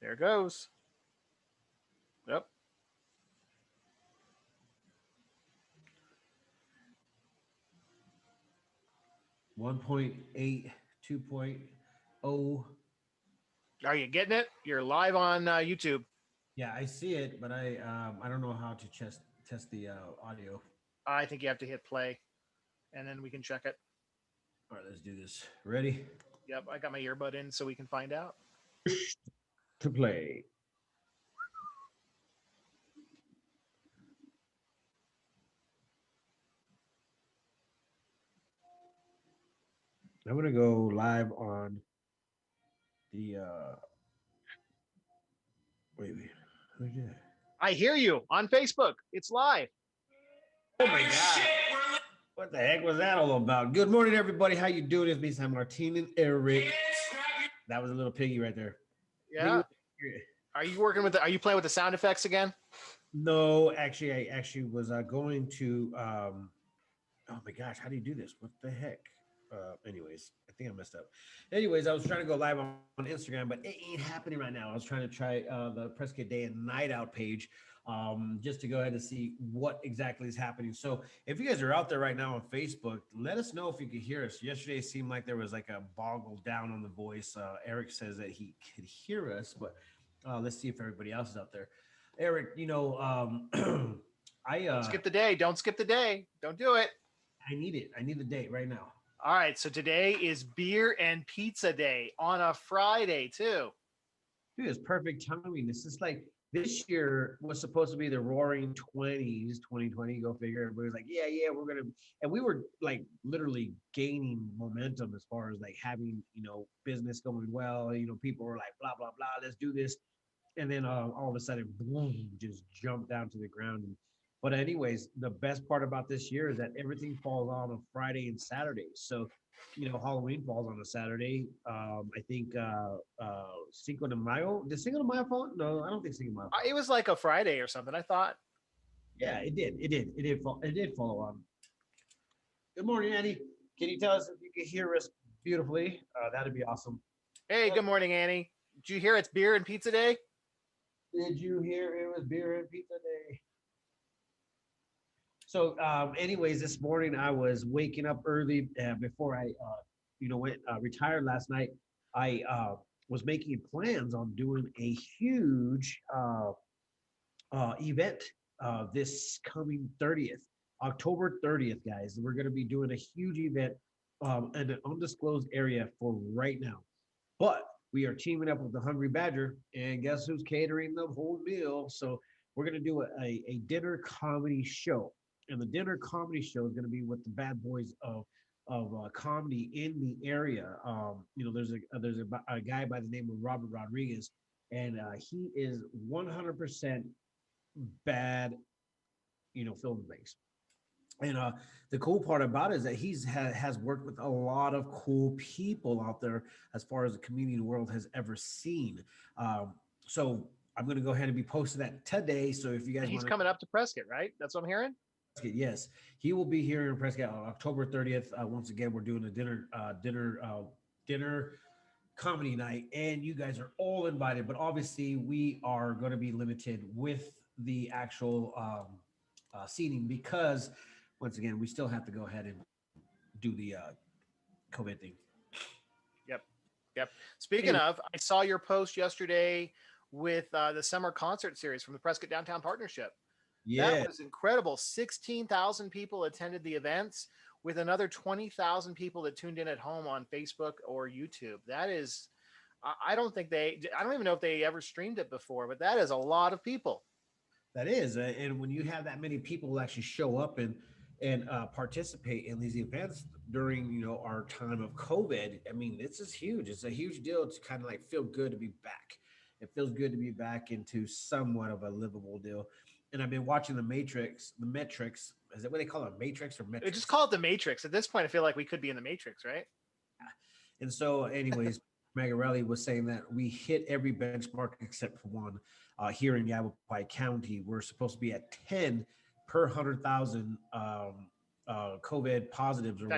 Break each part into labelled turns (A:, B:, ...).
A: There it goes. Yep.
B: 1.8, 2.0.
A: Are you getting it? You're live on YouTube.
B: Yeah, I see it, but I don't know how to test the audio.
A: I think you have to hit play, and then we can check it.
B: All right, let's do this. Ready?
A: Yep, I got my earbud in so we can find out.
B: To play. I'm gonna go live on the wait. Who did that?
A: I hear you on Facebook. It's live.
B: Oh my god. What the heck was that all about? Good morning, everybody. How you doing? It's me, Sam Martin and Eric. That was a little piggy right there.
A: Yeah. Are you working with are you playing with the sound effects again?
B: No, actually, I actually was going to oh my gosh, how do you do this? What the heck? Anyways, I think I messed up. Anyways, I was trying to go live on Instagram, but it ain't happening right now. I was trying to try the Prescott Day and Night Out page just to go ahead and see what exactly is happening. So if you guys are out there right now on Facebook, let us know if you could hear us. Yesterday it seemed like there was like a boggle down on the voice. Eric says that he could hear us, but let's see if everybody else is out there. Eric,
A: Don't skip the day. Don't skip the day. Don't do it.
B: I need it. I need the date right now.
A: All right. So today is beer and pizza day on a Friday too.
B: Dude, it's perfect timing. This is like this year was supposed to be the roaring 20s, 2020. Go figure. Everybody was like, yeah, we're gonna, and we were like literally gaining momentum as far as like having business going well. People were like, blah blah blah, let's do this, and then all of a sudden, boom, just jumped down to the ground. But anyways, the best part about this year is that everything falls on a Friday and Saturday. So, Halloween falls on a Saturday. I think Cinco de Mayo. Did Cinco de Mayo fall? No, I don't think Cinco de Mayo.
A: It was like a Friday or something. I thought.
B: Yeah, it did. It did follow on. Good morning, Annie. Can you tell us if you can hear us beautifully? That'd be awesome.
A: Hey, good morning, Annie. Did you hear it's beer and pizza day?
B: Did you hear it was beer and pizza day? So, anyways, this morning I was waking up early before I, went retired last night. I was making plans on doing a huge event this coming 30th, October 30th, guys. We're going to be doing a huge event in an undisclosed area for right now. But we are teaming up with the Hungry Badger, and guess who's catering the whole meal? So we're going to do a dinner comedy show. And the dinner comedy show is going to be with the bad boys of comedy in the area. There's a guy by the name of Robert Rodriguez, and he is 100% bad, film things. And the cool part about it is that has worked with a lot of cool people out there as far as the comedian world has ever seen. So I'm going to go ahead and be posting that today. So if you guys
A: he's coming up to Prescott, right? That's what I'm hearing.
B: Yes, he will be here in Prescott on October 30th. Once again, we're doing a dinner comedy night, and you guys are all invited. But obviously, we are going to be limited with the actual seating because, once again, we still have to go ahead and do the COVID thing.
A: Yep. Speaking of, I saw your post yesterday with the summer concert series from the Prescott Downtown Partnership.
B: Yeah,
A: that was incredible. 16,000 people attended the events with another 20,000 people that tuned in at home on Facebook or YouTube. That is, I don't even know if they ever streamed it before, but that is a lot of people.
B: That is. And when you have that many people actually show up and participate in these events during, our time of COVID, I mean, this is huge. It's a huge deal to kind of like feel good to be back. It feels good to be back into somewhat of a livable deal. And I've been watching the Matrix. Is that what they call it? Matrix or Matrix?
A: They just call it the Matrix. At this point, I feel like we could be in the Matrix, right?
B: And so, anyways, Magarelli was saying that we hit every benchmark except for one. Here in Yavapai County, we're supposed to be at 10 per 100,000 COVID positives or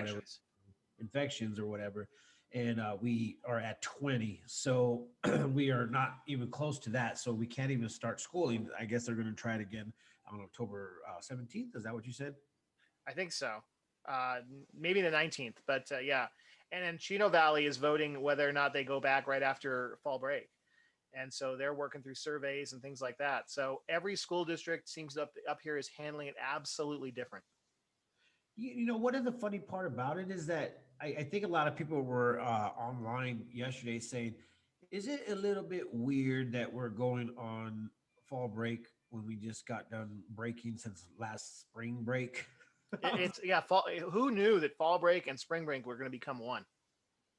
B: infections or whatever. and we are at 20. So we are not even close to that. So we can't even start schooling. I guess they're going to try it again on October 17th. Is that what you said?
A: I think so. Maybe the 19th, but yeah. And then Chino Valley is voting whether or not they go back right after fall break. And so they're working through surveys and things like that. So every school district seems up here is handling it absolutely different.
B: You know, what is the funny part about it is that I think a lot of people were online yesterday saying, is it a little bit weird that we're going on fall break when we just got done breaking since last spring break?
A: It's yeah. Fall, who knew that fall break and spring break were going to become one?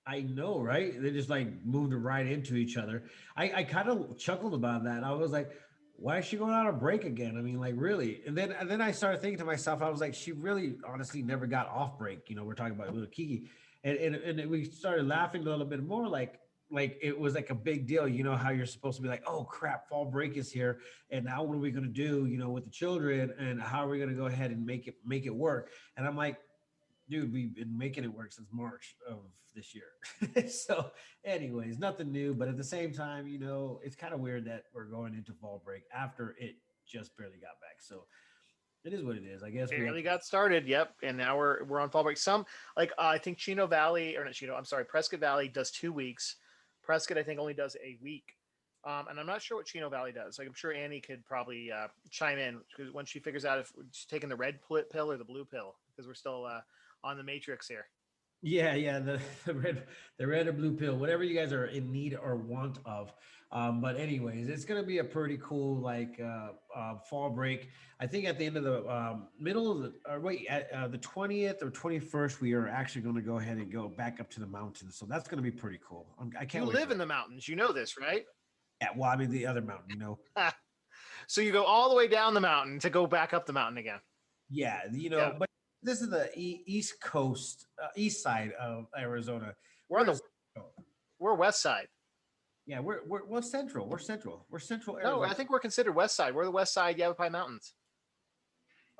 B: I know, right? They just like moved right into each other. I kind of chuckled about that. I was like, why is she going on a break again? I mean, like really? And then I started thinking to myself, I was like, she really honestly never got off break. You know, we're talking about little Kiki. And we started laughing a little bit more like it was like a big deal. You know how you're supposed to be like, oh crap, fall break is here. And now what are we gonna do, you know, with the children and how are we gonna go ahead and make it work? And I'm like, dude, we've been making it work since March of this year. So, anyways, nothing new, but at the same time, you know, it's kind of weird that we're going into fall break after it just barely got back. So, it is what it is. I guess we have
A: Barely
B: to.
A: got started. Yep, and now we're on fall break. Some like I think Chino Valley or not Chino. I'm sorry, Prescott Valley does 2 weeks. Prescott I think only does a week. And I'm not sure what Chino Valley does. Like I'm sure Annie could probably chime in when she figures out if she's taking the red pill or the blue pill because we're still on the matrix here.
B: Yeah, yeah, the red or blue pill, whatever you guys are in need or want of. But anyways, it's gonna be a pretty cool like fall break. I think at the end of the middle of the or wait at the 20th or 21st, we are actually going to go ahead and go back up to the mountains. So that's going to be pretty cool. I can't
A: You
B: wait for
A: live in
B: that.
A: the mountains. You know this, right?
B: Yeah, well, I mean the other mountain, you know.
A: So you go all the way down the mountain to go back up the mountain again.
B: Yeah, you know,
A: Yeah,
B: but this is the east coast, east side of Arizona.
A: we're on
B: We're in
A: the
B: central.
A: we're west side.
B: Yeah, we're central. We're central. We're central
A: No,
B: Arizona.
A: I think we're considered west side. We're the west side Yavapai Mountains.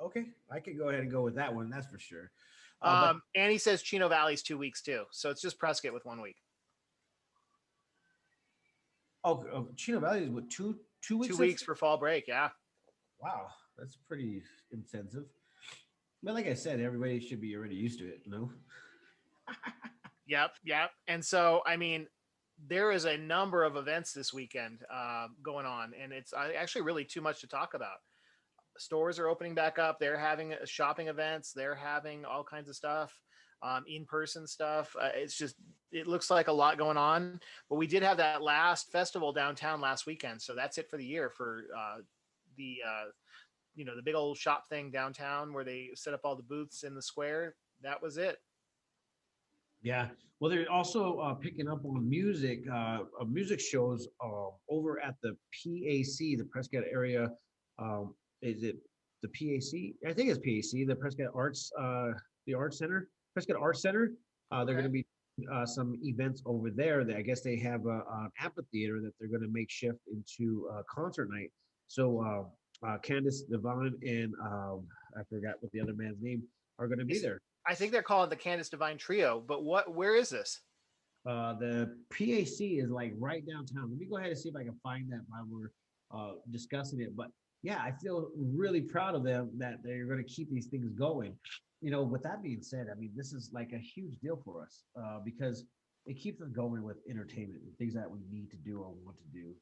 B: Okay, I could go ahead and go with that one. That's for sure. But
A: Annie says Chino Valley's 2 weeks too, so it's just Prescott with 1 week.
B: Chino Valley is what two
A: Two
B: weeks? That's
A: weeks for fall break. Yeah.
B: wow. That's pretty intensive. But like I said, everybody should be already used to it. You know.
A: Yep. Yep. And so, I mean, there is a number of events this weekend going on, and it's actually really too much to talk about. Stores are opening back up. They're having shopping events. They're having all kinds of stuff, in-person stuff. It's just it looks like a lot going on. But we did have that last festival downtown last weekend, so that's it for the year for the the big old shop thing downtown where they set up all the booths in the square. That was it.
B: Yeah. Well, they're also picking up on music shows over at the PAC, the Prescott area. Is it the PAC? I think it's PAC, the Arts Center, Prescott Arts Center. They're going
A: Okay.
B: to be some events over there. That I guess they have an amphitheater that they're going to make shift into concert night. So Candace Devon and I forgot what the other man's name are going to be
A: It's,
B: there.
A: I think they're calling it the Candace Divine Trio, but where is this?
B: The PAC is like right downtown. Let me go ahead and see if I can find that while we're discussing it. But yeah, I feel really proud of them that they're going to keep these things going. You know, with that being said, I mean, this is like a huge deal for us because it keeps us going with entertainment and things that we need to do or want to do.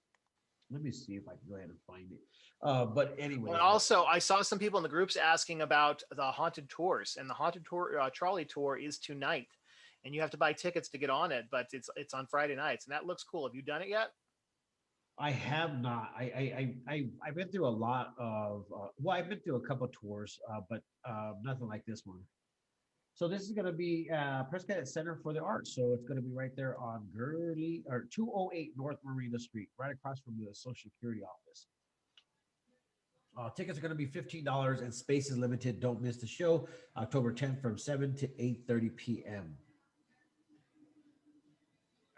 B: Let me see if I can go ahead and find it. But
A: Well,
B: anyways,
A: also, I saw some people in the groups asking about the haunted tours, and the haunted tour trolley tour is tonight, and you have to buy tickets to get on it, but it's on Friday nights, and that looks cool. Have you done it yet?
B: I have not. I've been through a lot of well, I've been through a couple tours, but nothing like this one. So this is going to be Prescott Center for the Arts. So it's going to be right there on Gurley or 208 North Marina Street, right across from the Social Security office. Tickets are going to be $15 and space is limited. Don't miss the show, October 10th from 7 to 8:30 p.m.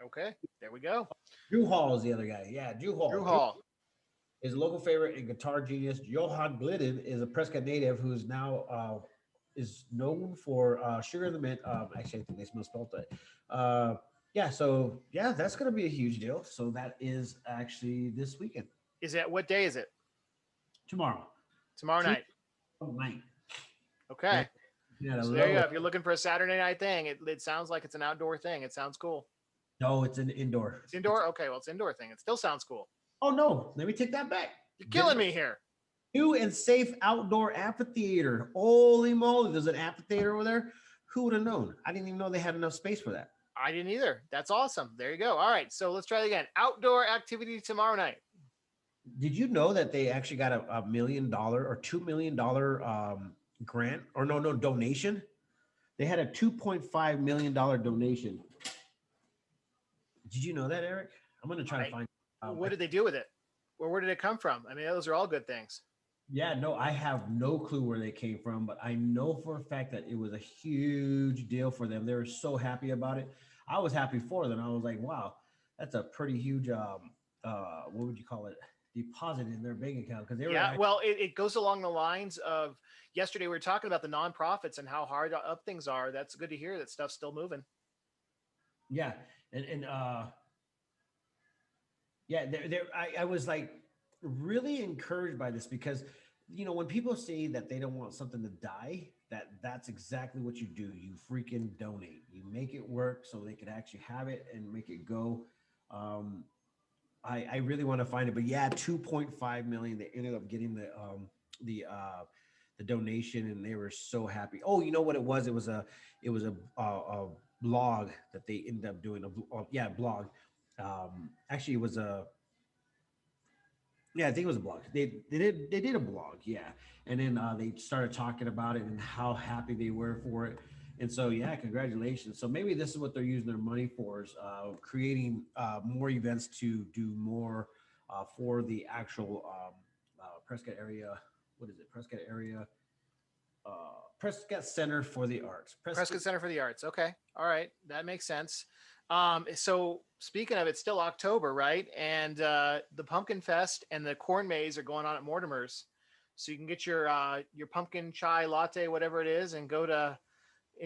A: Okay, there we go.
B: Drew Hall is the other guy. Yeah, Drew
A: Drew
B: Hall. Drew
A: Hall.
B: is a local favorite and guitar genius. Johan Glidden is a Prescott native who's now is known for Sugar in the Mint. Actually, I think they misspelled that. Yeah, so yeah, that's gonna be a huge deal. So that is actually this weekend,
A: Is it what day is it?
B: tomorrow,
A: Tomorrow
B: team
A: night.
B: night. Yeah,
A: Okay.
B: yeah, a
A: So there you
B: low.
A: go. If you're looking for a Saturday night thing, it sounds like it's an outdoor thing. It sounds cool.
B: No, it's an indoor.
A: It's indoor. Okay, well, it's indoor thing. It still sounds cool.
B: Oh no, let me take that back.
A: You're killing
B: Different.
A: me here.
B: New and safe outdoor amphitheater. Holy moly, there's an amphitheater over there. Who would have known? I didn't even know they had enough space for that.
A: I didn't either. That's awesome. There you go. All right, so let's try it again. Outdoor activity tomorrow night.
B: Did you know that they actually got $1 million or $2 million grant or no donation? They had a $2.5 million donation. Did you know that, Eric? I'm gonna try to
A: I,
B: find.
A: what did they do with it? Or where did it come from? I mean, those are all good things.
B: Yeah, no, I have no clue where they came from, but I know for a fact that it was a huge deal for them. They were so happy about it. I was happy for them. I was like, wow, that's a pretty huge what would you call it? Deposit in their bank account because they were
A: Yeah, well, it goes along the lines of yesterday we were talking about the nonprofits and how hard up things are. That's good to hear that stuff's still moving.
B: yeah, and yeah, I was like really encouraged by this because when people say that they don't want something to die, that's exactly what you do. You freaking donate. You make it work so they can actually have it and make it go. Um, I really want to find it, but yeah, 2.5 million. They ended up getting the uh the donation, and they were so happy. Oh, you know what it was? It was a blog that they ended up doing. Yeah, blog. Actually, it was a yeah, I think it was a blog. They did a blog, yeah, and then they started talking about it and how happy they were for it. And so yeah, congratulations. So maybe this is what they're using their money for is creating more events to do more for the actual Prescott area. What is it? Prescott area. Prescott Center for the Arts. Prescott.
A: Prescott Center for the Arts. Okay. All right. That makes sense. So speaking of, it's still October, right? And the Pumpkin Fest and the Corn Maze are going on at Mortimer's. So you can get your pumpkin chai latte, whatever it is, and go to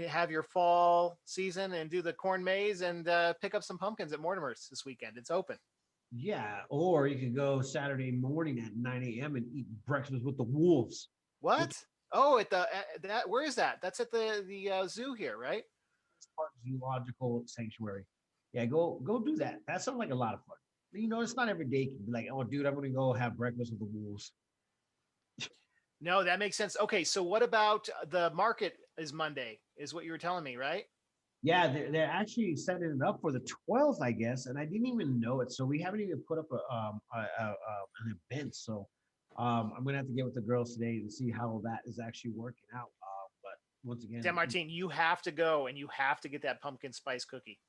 A: have your fall season and do the corn maze and pick up some pumpkins at Mortimer's this weekend. It's open.
B: Yeah, or you could go Saturday morning at 9 a.m. and eat breakfast with the wolves. With
A: What? Oh, at that where is that? That's at the zoo here, right?
B: Park Zoological Sanctuary. Yeah, go do that. That sounds like a lot of fun. It's not every day you can be like, oh, dude, I'm gonna go have breakfast with the wolves.
A: No, that makes sense. Okay, so what about the market is Monday, is what you were telling me, right?
B: Yeah, they're actually setting it up for the 12th, I guess, and I didn't even know it. So we haven't even put up an event. So I'm gonna have to get with the girls today and see how that is actually working out. But once again,
A: Dan Martin, you have to go and you have to get that pumpkin spice cookie.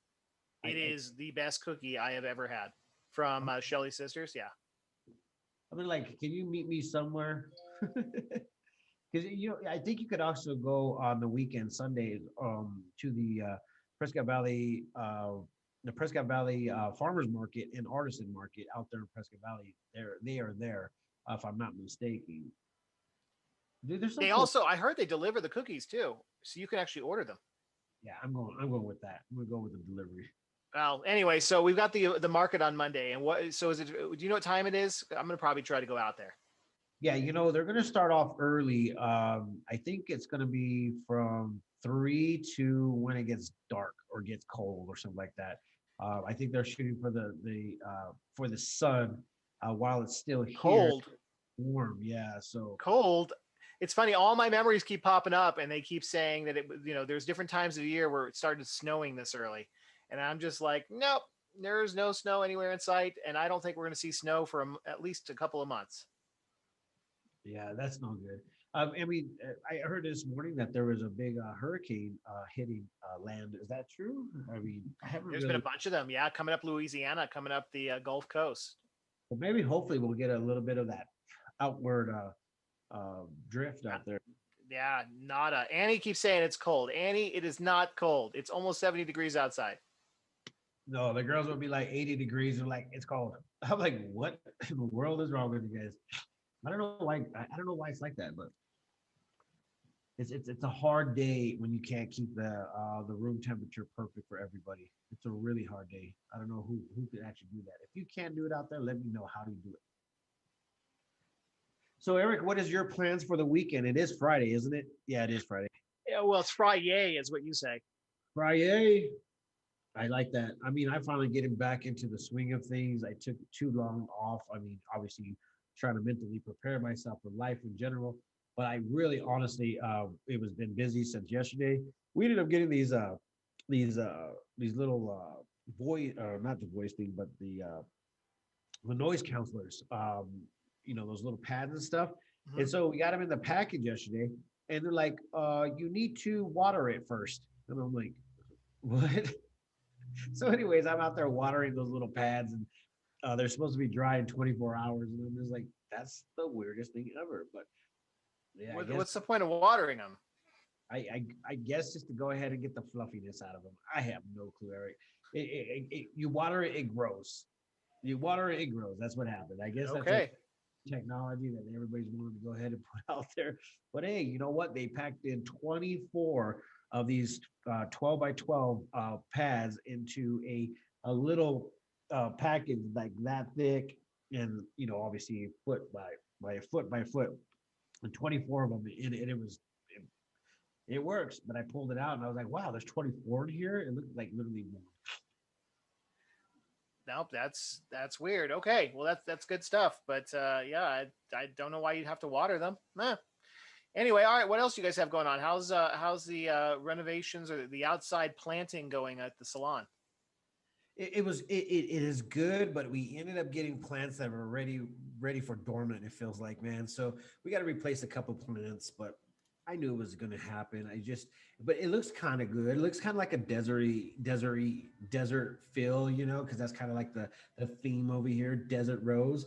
B: I,
A: It
B: I
A: is the best cookie I have ever had from Shelly Sisters. Yeah.
B: I mean, like, can you meet me somewhere? Because I think you could also go on the weekend, Sundays, to the Prescott Valley Farmers Market and Artisan Market out there in Prescott Valley. They are there, if I'm not mistaken. Dude, there's some
A: They
B: cool.
A: also, I heard they deliver the cookies too, so you can actually order them.
B: Yeah, I'm going with that. I'm gonna go with the delivery.
A: Well, anyway, so we've got the market on Monday, and what? So is it? Do you know what time it is? I'm gonna probably try to go out there.
B: Yeah, they're gonna start off early. I think it's gonna be from 3 to when it gets dark or gets cold or something like that. I think they're shooting for the sun while it's still here,
A: Cold,
B: warm. Yeah, so
A: cold. It's funny. All my memories keep popping up, and they keep saying that there's different times of the year where it started snowing this early, and I'm just like, nope, there's no snow anywhere in sight, and I don't think we're gonna see snow for at least a couple of months.
B: yeah, that's no good. I mean, I heard this morning that there was a big hurricane hitting land. Is that true? I mean, I haven't
A: There's been a
B: really.
A: bunch of them. Yeah, coming up Louisiana, coming up the Gulf Coast.
B: Well, maybe hopefully we'll get a little bit of that outward drift
A: Uh,
B: out there.
A: Yeah, nada. Annie keeps saying it's cold. Annie, it is not cold. It's almost 70 degrees outside.
B: No, the girls would be like 80 degrees and like it's cold. I'm like, what in the world is wrong with you guys? I don't know why. I don't know why it's like that, but It's a hard day when you can't keep the room temperature perfect for everybody. It's a really hard day. I don't know who could actually do that. If you can't do it out there, let me know how do you do it. So Eric, what is your plans for the weekend? It is Friday, isn't it? Yeah, it is Friday.
A: Yeah, well, it's Friday, is what you say.
B: Friday. I like that. I mean, I finally getting back into the swing of things. I took too long off. I mean, obviously trying to mentally prepare myself for life in general. But I really, honestly, it was been busy since yesterday. We ended up getting these little voice, not the voice thing, but the noise counselors. Those little pads and stuff.
A: Hmm.
B: And so we got them in the package yesterday, and they're like, "You need to water it first." And I'm like, "What?" So, anyways, I'm out there watering those little pads, and they're supposed to be dry in 24 hours, and I'm just like, that's the weirdest thing ever. But yeah,
A: What's the point of watering them?
B: I guess just to go ahead and get the fluffiness out of them. I have no clue, Eric. You water it, it grows. You water it, it grows. That's what happened. I guess that's a
A: Okay.
B: technology that everybody's willing to go ahead and put out there. But hey, you know what? They packed in 24 of these 12 by 12 pads into a little package like that thick, and obviously foot by a foot by a foot, and 24 of them. And it works. But I pulled it out and I was like, wow, there's 24 in here. It looked like literally one.
A: Nope, that's weird. Okay, well that's good stuff. But yeah, I don't know why you'd have to water them. Anyway, all right. What else you guys have going on? How's the renovations or the outside planting going at the salon?
B: It is good, but we ended up getting plants that were ready for dormant. It feels like, man. So we got to replace a couple plants, but I knew it was going to happen. But it looks kind of good. It looks kind of like a desert feel, because that's kind of like the theme over here, desert rose,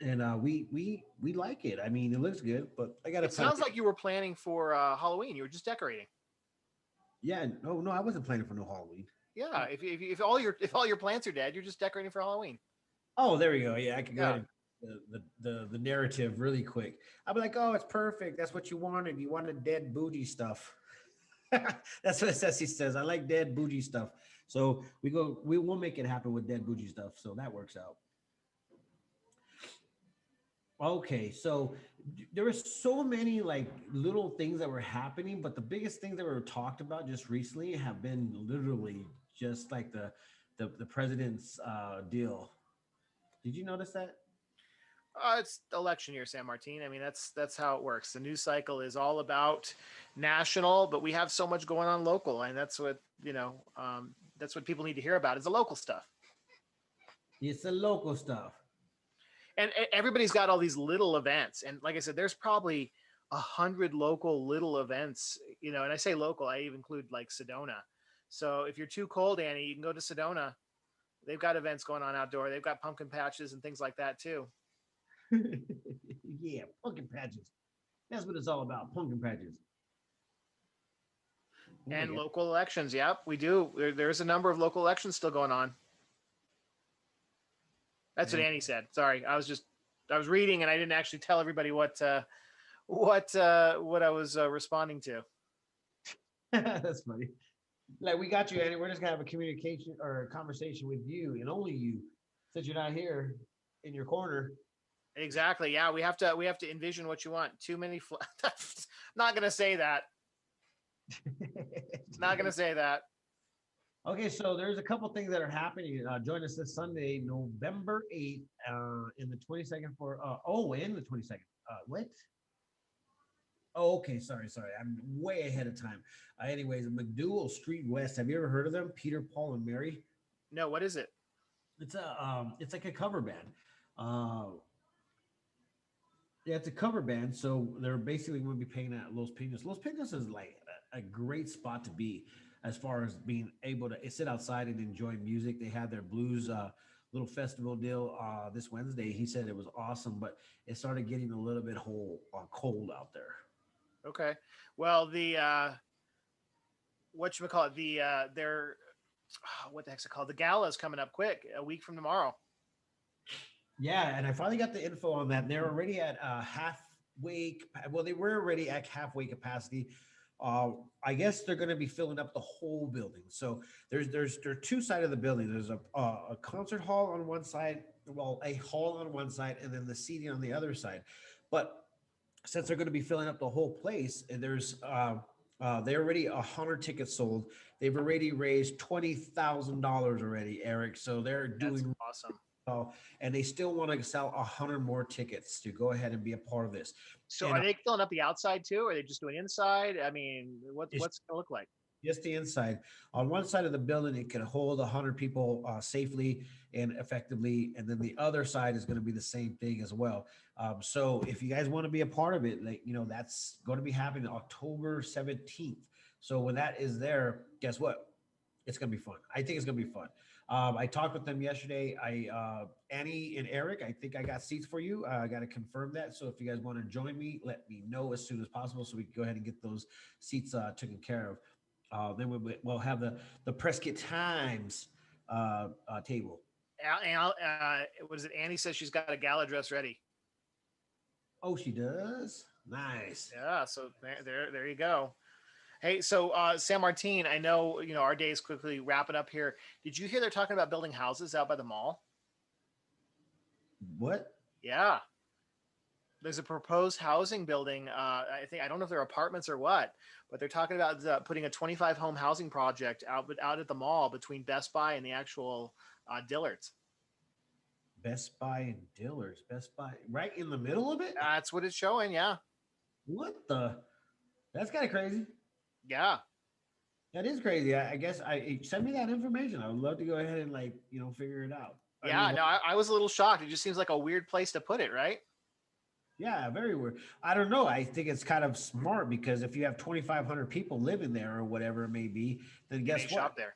B: and we like it. I mean, it looks good, but I got to
A: It
B: put.
A: sounds like you were planning for Halloween. You were just decorating.
B: Yeah, no, I wasn't planning for no Halloween.
A: Yeah, if all your plants are dead, you're just decorating for Halloween.
B: Oh, there we go. Yeah, I can go ahead
A: Yeah.
B: and the narrative really quick. I'll be like, oh, it's perfect. That's what you wanted. You wanted dead bougie stuff. That's what Ceci says. I like dead bougie stuff. So we will make it happen with dead bougie stuff. So that works out. Okay, so there were so many like little things that were happening, but the biggest things that were talked about just recently have been literally just like the president's deal. Did you notice that?
A: It's election year, San Martin. I mean, that's how it works. The news cycle is all about national, but we have so much going on local, and that's what people need to hear about is the local stuff.
B: It's the local stuff.
A: And everybody's got all these little events, and like I said, there's probably 100 local little events. And I say local, I even include like Sedona. So if you're too cold, Annie, you can go to Sedona. They've got events going on outdoor. They've got pumpkin patches and things like that too.
B: Yeah, pumpkin patches. That's what it's all about. Pumpkin patches. Oh my
A: And
B: god.
A: local elections. Yep, we do. There's a number of local elections still going on. That's what
B: And
A: Annie said. Sorry, I was reading and I didn't actually tell everybody what I was responding to.
B: that's funny. Like we got you, Andy. We're just gonna have a communication or a conversation with you and only you, since you're not here in your corner.
A: Exactly. Yeah, we have to envision what you want. Too many. Not gonna say that. Not gonna say that.
B: Okay, so there's a couple things that are happening. Join us this Sunday, November 8th, in the 22nd in the 22nd. What? Oh, okay. Sorry. I'm way ahead of time. Anyways, McDougal Street West. Have you ever heard of them? Peter, Paul, and Mary.
A: No, what is it?
B: It's like a cover band. Uh, yeah, it's a cover band. So they're basically going to be playing at Los Pinos. Los Pinos is like a great spot to be as far as being able to sit outside and enjoy music. They had their blues little festival deal this Wednesday. He said it was awesome, but it started getting a little bit cold out there.
A: Okay. Well, the what you call it? Their what the heck's it called? The gala is coming up quick, a week from tomorrow.
B: Yeah, and I finally got the info on that. They're already at halfway. Well, they were already at halfway capacity. I guess they're going to be filling up the whole building. So there are two sides of the building. There's a concert hall on one side, well, a hall on one side, and then the seating on the other side. But since they're going to be filling up the whole place, and they already 100 tickets sold. They've already raised $20,000 already, Eric. So they're
A: That's
B: doing
A: awesome.
B: well, and they still want to sell 100 more tickets to go ahead and be a part of this.
A: So
B: And
A: are they filling up the outside too? Or are they just doing inside? I mean,
B: it's
A: what's it gonna look like?
B: just the inside. On one side of the building, it can hold 100 people safely and effectively, and then the other side is going to be the same thing as well. So if you guys want to be a part of it, like that's going to be happening October 17th. So when that is there, guess what? It's going to be fun. I think it's going to be fun. I talked with them yesterday. Annie and Eric, I think I got seats for you. I got to confirm that. So if you guys want to join me, let me know as soon as possible so we can go ahead and get those seats taken care of. We'll have the Prescott Times table.
A: What is it? Annie says she's got a gala dress ready.
B: Oh, she does. Nice.
A: Yeah, so there you go. Hey, so San Martin, I know our day is quickly wrapping up here. Did you hear they're talking about building houses out by the mall?
B: What?
A: Yeah, there's a proposed housing building. I don't know if they're apartments or what, but they're talking about putting a 25 home housing project out at the mall between Best Buy and the actual Dillards.
B: Best Buy and Dillard's. Best Buy right in the middle of it.
A: That's what it's showing. Yeah,
B: What the? That's kind of crazy.
A: yeah,
B: That is crazy. I guess send me that information. I would love to go ahead and figure it out. I
A: yeah.
B: mean,
A: No, I was a little shocked. It just seems like a weird place to put it, right?
B: yeah, very weird. I don't know. I think it's kind of smart because if you have 2,500 people living there or whatever it may be, then
A: You may
B: guess what?
A: shop there.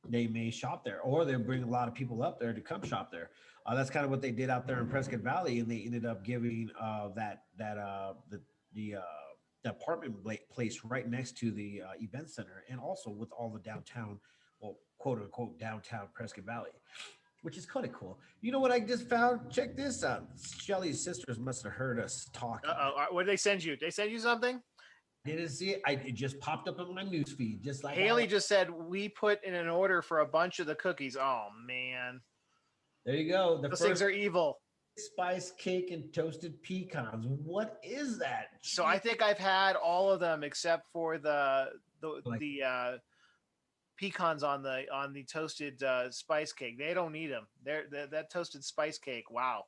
B: They may shop there, or they'll bring a lot of people up there to come shop there. That's kind of what they did out there in Prescott Valley, and they ended up giving the apartment place right next to the event center, and also with all the downtown, well, quote unquote downtown Prescott Valley, which is kind of cool. You know what I just found? Check this out. Shelly's sisters must have heard us talking.
A: What did they send you? Did they send you something?
B: Didn't see it. It just popped up on my news feed, just like
A: Haley just said we put in an order for a bunch of the cookies. Oh man,
B: there you go. The
A: those
B: first
A: things are evil.
B: spice cake and toasted pecans. What is that?
A: So I think I've had all of them except for the
B: Like,
A: pecans on the toasted spice cake. They don't need them. That toasted spice cake. Wow.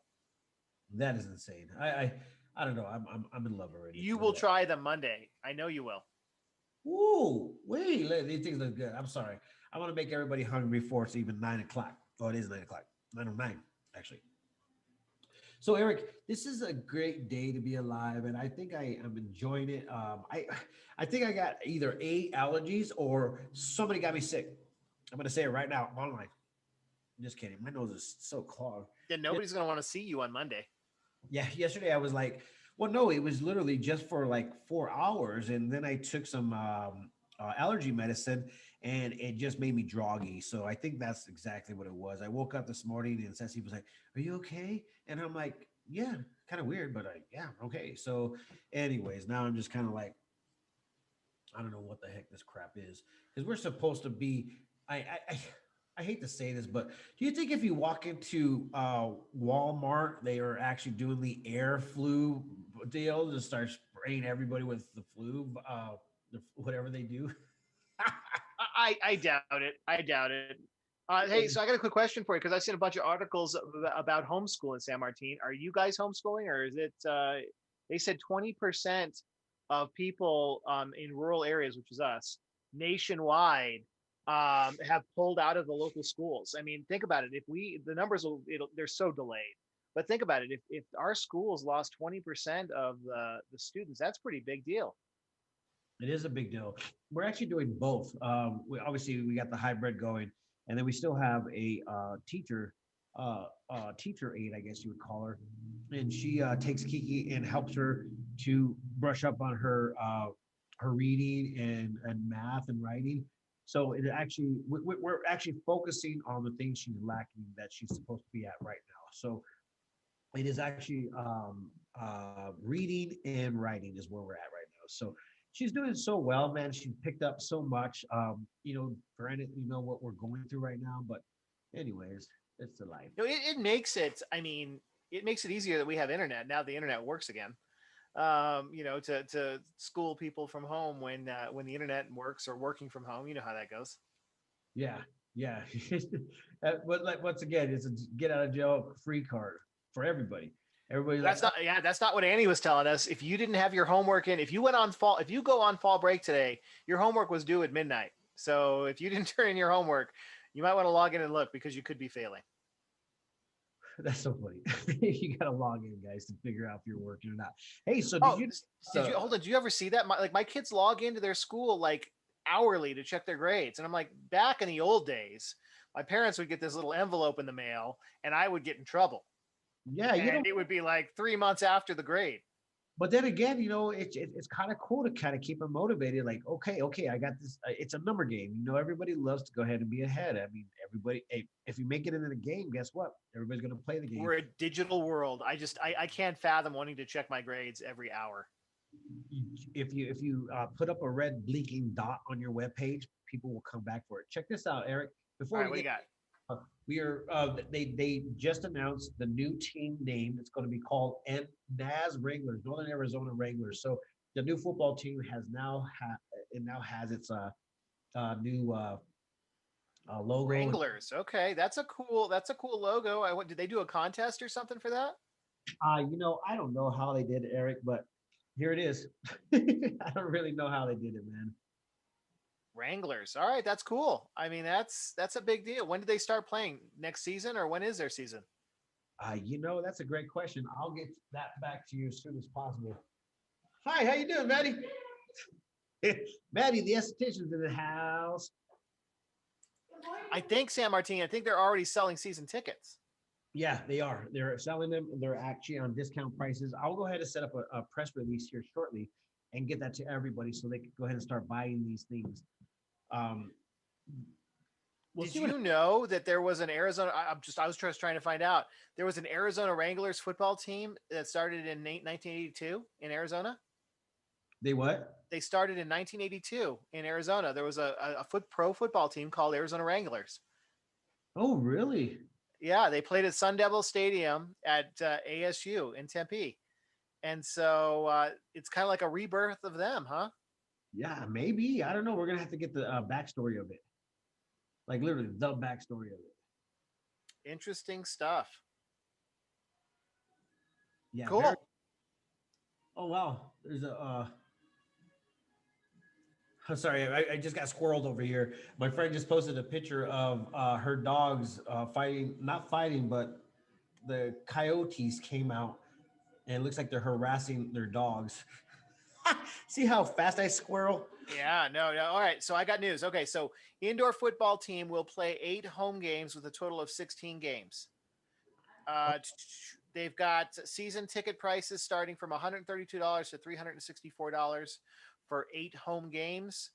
B: that is insane. I don't know. I'm in love already.
A: You will try them Monday. I know you will.
B: Ooh, wait, these things look good. I'm sorry. I want to make everybody hungry before it's even 9 o'clock. Oh, it is 9 o'clock. 9:09, actually. So, Eric, this is a great day to be alive, and I think I am enjoying it. I think I got either allergies or somebody got me sick. I'm gonna say it right now online. I'm just kidding. My nose is so clogged.
A: Yeah, nobody's gonna want to see you on Monday.
B: Yeah, yesterday I was like, well, no, it was literally just for like 4 hours, and then I took some allergy medicine, and it just made me droggy. So I think that's exactly what it was. I woke up this morning, and Ceci was like, "Are you okay?" And I'm like, "Yeah, kind of weird, but yeah, okay." So, anyways, now I'm just kind of like, I don't know what the heck this crap is because we're supposed to be. I hate to say this, but do you think if you walk into Walmart, they are actually doing the air flu deal to start spraying everybody with the flu, whatever they do?
A: I doubt it. I doubt it. Hey, so I got a quick question for you because I've seen a bunch of articles about homeschool in San Martin. Are you guys homeschooling, or is it? They said 20% of people in rural areas, which is us, nationwide, have pulled out of the local schools. I mean, think about it. If the numbers they're so delayed. But think about it. If our schools lost 20% of the students, that's a pretty big deal.
B: It is a big deal. We're actually doing both. We got the hybrid going, and then we still have a teacher aide, I guess you would call her, and she takes Kiki and helps her to brush up on her reading and math and writing. So it actually we're actually focusing on the things she's lacking that she's supposed to be at right now. So it is actually reading and writing is where we're at right now. So she's doing so well, man. She's picked up so much. Granted, what we're going through right now, but anyways, it's the life.
A: It makes it. I mean, it makes it easier that we have internet now. The internet works again. To school people from home when the internet works or working from home. You know how that goes.
B: Yeah, yeah. But like once again, it's a get out of jail free card for everybody. Everybody's like,
A: That's not. Yeah, that's not what Annie was telling us. If you didn't have your homework in, if you go on fall break today, your homework was due at midnight. So if you didn't turn in your homework, you might want to log in and look because you could be failing.
B: that's so funny. You gotta log in, guys, to figure out if you're working or not. Hey, so did
A: Oh,
B: you?
A: did you hold on? Did you ever see that? My kids log into their school like hourly to check their grades, and I'm like, back in the old days, my parents would get this little envelope in the mail, and I would get in trouble,
B: Yeah,
A: and it would be like 3 months after the grade.
B: but then again, it's kind of cool to kind of keep them motivated. Like, okay, I got this. It's a number game. Everybody loves to go ahead and be ahead. I mean, everybody. Hey, if you make it into the game, guess what? Everybody's gonna play the game.
A: We're a digital world. I can't fathom wanting to check my grades every hour.
B: If you put up a red blinking dot on your web page, people will come back for it. Check this out, Eric.
A: All
B: Before
A: right,
B: we
A: what do you
B: get
A: got?
B: we are they just announced the new team name. It's going to be called NAS Wranglers, Northern Arizona Wranglers. So the new football team has its new logo.
A: Wranglers. Okay, that's a cool logo. Did they do a contest or something for that?
B: I don't know how they did it, Eric, but here it is. I don't really know how they did it, man.
A: Wranglers. All right, that's cool. I mean, that's a big deal. When did they start playing? Next season or when is their season?
B: That's a great question. I'll get that back to you as soon as possible. Hi, how you doing, Maddie? Maddie, the esthetician's in the house.
A: I think San Martin. I think they're already selling season tickets.
B: Yeah, they are. They're selling them. They're actually on discount prices. I'll go ahead and set up a press release here shortly and get that to everybody so they can go ahead and start buying these things. Um, we'll
A: Did
B: see what.
A: you know that there was an Arizona? I was just trying to find out. There was an Arizona Wranglers football team that started in 1982 in Arizona.
B: They what?
A: They started in 1982 in Arizona. There was a pro football team called Arizona Wranglers.
B: Oh, really?
A: Yeah, they played at Sun Devil Stadium at ASU in Tempe, and so it's kind of like a rebirth of them, huh?
B: Yeah, maybe. I don't know. We're gonna have to get the backstory of it, like literally the backstory of it.
A: Interesting stuff.
B: Yeah.
A: Cool.
B: Oh wow. There's a. Sorry, I just got squirreled over here. My friend just posted a picture of her dogs fighting, not fighting, but the coyotes came out and it looks like they're harassing their dogs. See how fast I squirrel?
A: Yeah, no. All right, so I got news. Okay, so indoor football team will play 8 home games with a total of 16 games. They've got season ticket prices starting from $132 to $364 for 8 home games,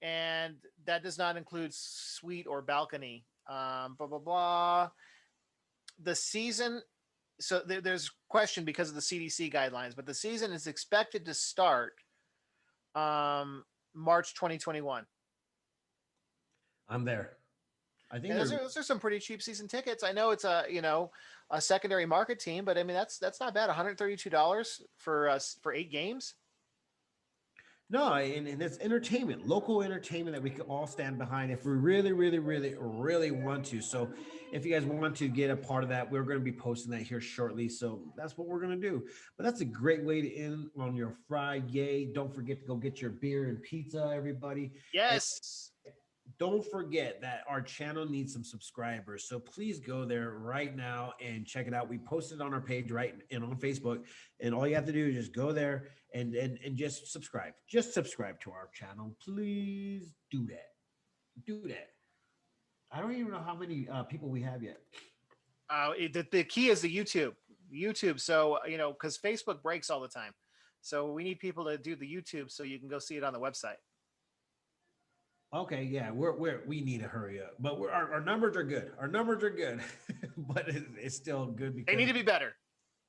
A: and that does not include suite or balcony. Blah blah blah. The season. So there's question because of the CDC guidelines, but the season is expected to start March 2021.
B: I'm there. I think
A: And those are some pretty cheap season tickets. I know it's a secondary market team, but I mean that's not bad. $132 for 8 games.
B: no, and it's entertainment, local entertainment that we can all stand behind if we really, really, really, really want to. So, if you guys want to get a part of that, we're going to be posting that here shortly. So that's what we're going to do. But that's a great way to end on your Friday. Don't forget to go get your beer and pizza, everybody.
A: Yes.
B: Don't forget that our channel needs some subscribers. So please go there right now and check it out. We posted on our page right and on Facebook. And all you have to do is just go there and just subscribe. Just subscribe to our channel. Please do that. Do that. I don't even know how many people we have yet.
A: The key is the YouTube. So, because Facebook breaks all the time. So we need people to do the YouTube so you can go see it on the website.
B: Okay, yeah, we need to hurry up, but our numbers are good. Our numbers are good, but it's still good because
A: They need to be better.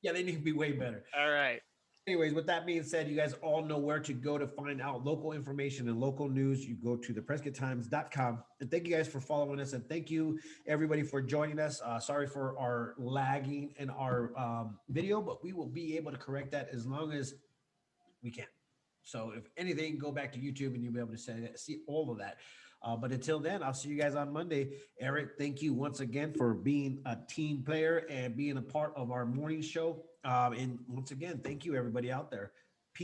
B: Yeah, they need to be way better.
A: All right.
B: Anyways, with that being said, you guys all know where to go to find out local information and local news. You go to theprescottimes.com. And thank you guys for following us. And thank you, everybody, for joining us. Sorry for our lagging in our video, but we will be able to correct that as long as we can. So if anything, go back to YouTube and you'll be able to see all of that. But until then, I'll see you guys on Monday. Eric, thank you once again for being a team player and being a part of our morning show. And once again, thank you everybody out there.